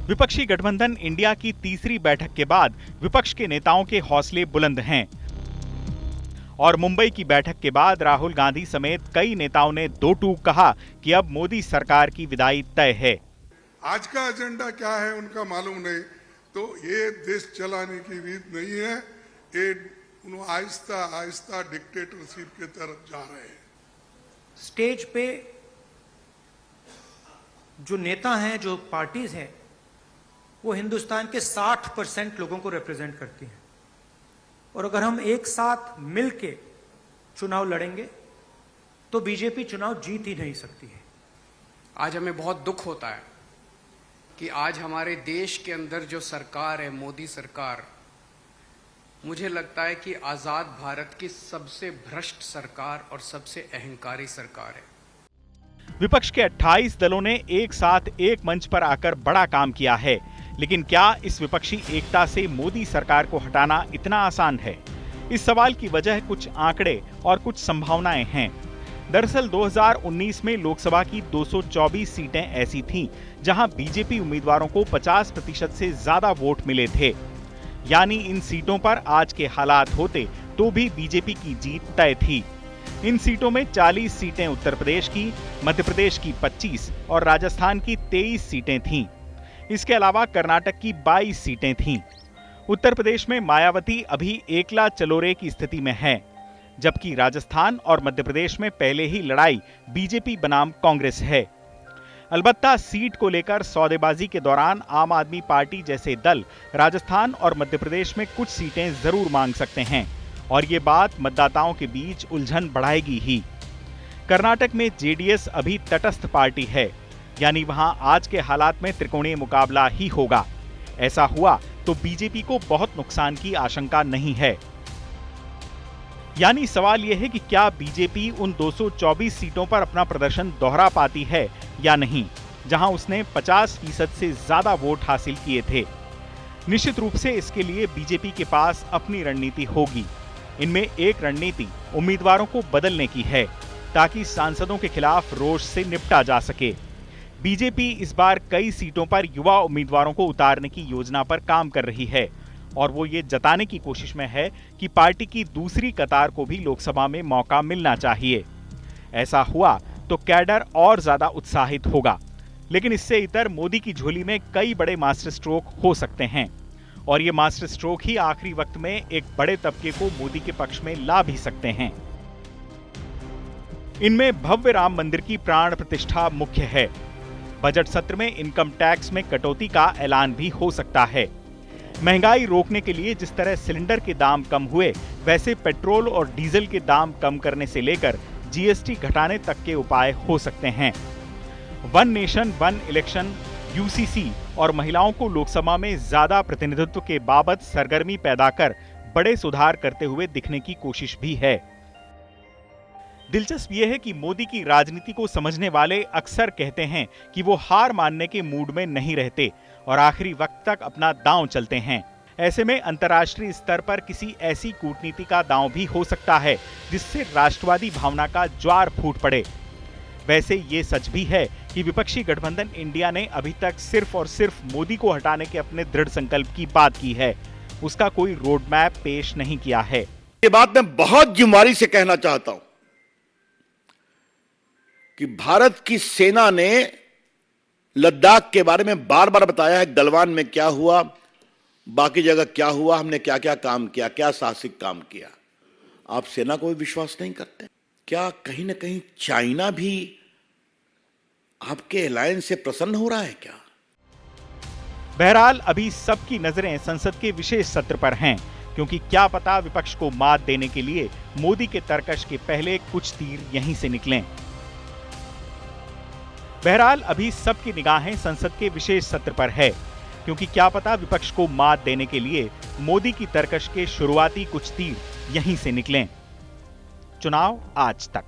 विपक्षी गठबंधन इंडिया की तीसरी बैठक के बाद विपक्ष के नेताओं के हौसले बुलंद हैं और मुंबई की बैठक के बाद राहुल गांधी समेत कई नेताओं ने दो टूक कहा कि अब मोदी सरकार की विदाई तय है। आज का एजेंडा क्या है उनका मालूम नहीं, तो ये देश चलाने की रीत नहीं है। ये आहिस्ता आहिस्ता डिक्टेटरशिप की तरफ जा रहे हैं। स्टेज पे जो नेता हैं, जो पार्टीज हैं, वो हिंदुस्तान के 60% लोगों को रिप्रेजेंट करती हैं और अगर हम एक साथ मिलके चुनाव लड़ेंगे तो बीजेपी चुनाव जीत ही नहीं सकती है। आज हमें बहुत दुख होता है कि आज हमारे देश के अंदर जो सरकार है, मोदी सरकार, मुझे लगता है कि आजाद भारत की सबसे भ्रष्ट सरकार और सबसे अहंकारी सरकार है। विपक्ष के 28 दलों ने एक साथ एक मंच पर आकर बड़ा काम किया है, लेकिन क्या इस विपक्षी एकता से मोदी सरकार को हटाना इतना आसान है? इस सवाल की वजह कुछ आंकड़े और कुछ संभावनाएं हैं। दरअसल 2019 में लोकसभा की 224 सीटें ऐसी थीं जहां बीजेपी उम्मीदवारों को 50% से ज्यादा वोट मिले थे। यानी इन सीटों पर आज के हालात होते तो भी बीजेपी की जीत तय थी। इन सीटों में 40 सीटें उत्तर प्रदेश की, मध्य प्रदेश की 25 और राजस्थान की 23 सीटें थीं। इसके अलावा कर्नाटक की 22 सीटें थीं। उत्तर प्रदेश में मायावती अभी एकला चलोरे की स्थिति में है, जबकि राजस्थान और मध्य प्रदेश में पहले ही लड़ाई बीजेपी बनाम कांग्रेस है। अलबत्ता सीट को लेकर सौदेबाजी के दौरान आम आदमी पार्टी जैसे दल राजस्थान और मध्य प्रदेश में कुछ सीटें जरूर मांग सकते हैं और ये बात मतदाताओं के बीच उलझन बढ़ाएगी ही। कर्नाटक में जेडीएस अभी तटस्थ पार्टी है, यानी वहां आज के हालात में त्रिकोणीय मुकाबला ही होगा। ऐसा हुआ तो बीजेपी को बहुत नुकसान की आशंका नहीं है। यानी सवाल यह है कि क्या बीजेपी उन 224 सीटों पर अपना प्रदर्शन दोहरा पाती है या नहीं, जहां उसने 50% से ज्यादा वोट हासिल किए थे। निश्चित रूप से इसके लिए बीजेपी के पास अपनी रणनीति होगी। इनमें एक रणनीति उम्मीदवारों को बदलने की है ताकि सांसदों के खिलाफ रोष से निपटा जा सके। बीजेपी इस बार कई सीटों पर युवा उम्मीदवारों को उतारने की योजना पर काम कर रही है और वो ये जताने की कोशिश में है कि पार्टी की दूसरी कतार को भी लोकसभा में मौका मिलना चाहिए। ऐसा हुआ तो कैडर और ज्यादा उत्साहित होगा, लेकिन इससे इतर मोदी की झोली में कई बड़े मास्टर स्ट्रोक हो सकते हैं और ये मास्टर स्ट्रोक ही आखिरी वक्त में एक बड़े तबके को मोदी के पक्ष में ला भी सकते हैं। इनमें भव्य राम मंदिर की प्राण प्रतिष्ठा मुख्य है। बजट सत्र में इनकम टैक्स में कटौती का ऐलान भी हो सकता है। महंगाई रोकने के लिए जिस तरह सिलेंडर के दाम कम हुए, वैसे पेट्रोल और डीजल के दाम कम करने से लेकर जीएसटी घटाने तक के उपाय हो सकते हैं। One nation one election, UCC और महिलाओं को लोकसभा में ज्यादा प्रतिनिधित्व के बाबत सरगर्मी पैदा कर बड़े सुधार करते हुए दिखने की कोशिश भी है। दिलचस्प यह है कि मोदी की राजनीति को समझने वाले अक्सर कहते हैं कि वो हार मानने के मूड में नहीं रहते और आखिरी वक्त तक अपना दांव चलते हैं। ऐसे में अंतर्राष्ट्रीय स्तर पर किसी ऐसी कूटनीति का दांव भी हो सकता है जिससे राष्ट्रवादी भावना का ज्वार फूट पड़े। वैसे ये सच भी है कि विपक्षी गठबंधन इंडिया ने अभी तक सिर्फ और सिर्फ मोदी को हटाने के अपने दृढ़ संकल्प की बात की है, उसका कोई रोड मैप पेश नहीं किया है। ये बात मैं बहुत जिम्मेदारी से कहना चाहता हूं कि भारत की सेना ने लद्दाख के बारे में बार बार बताया है, गलवान में क्या हुआ, बाकी जगह क्या हुआ, हमने क्या क्या काम किया, क्या साहसिक काम किया। आप सेना को भी विश्वास नहीं करते? क्या कहीं ना कहीं चाइना भी आपके अलायंस से प्रसन्न हो रहा है क्या? बहरहाल अभी सबकी नजरें संसद के विशेष सत्र पर हैं, क्योंकि क्या पता विपक्ष को मात देने के लिए मोदी के तर्कश के पहले कुछ तीर यहीं से निकलें। बहरहाल अभी सबकी निगाहें संसद के विशेष सत्र पर है, क्योंकि क्या पता विपक्ष को मात देने के लिए मोदी की तर्कश के शुरुआती कुछ तीर यहीं से निकलें। चुनाव आज तक।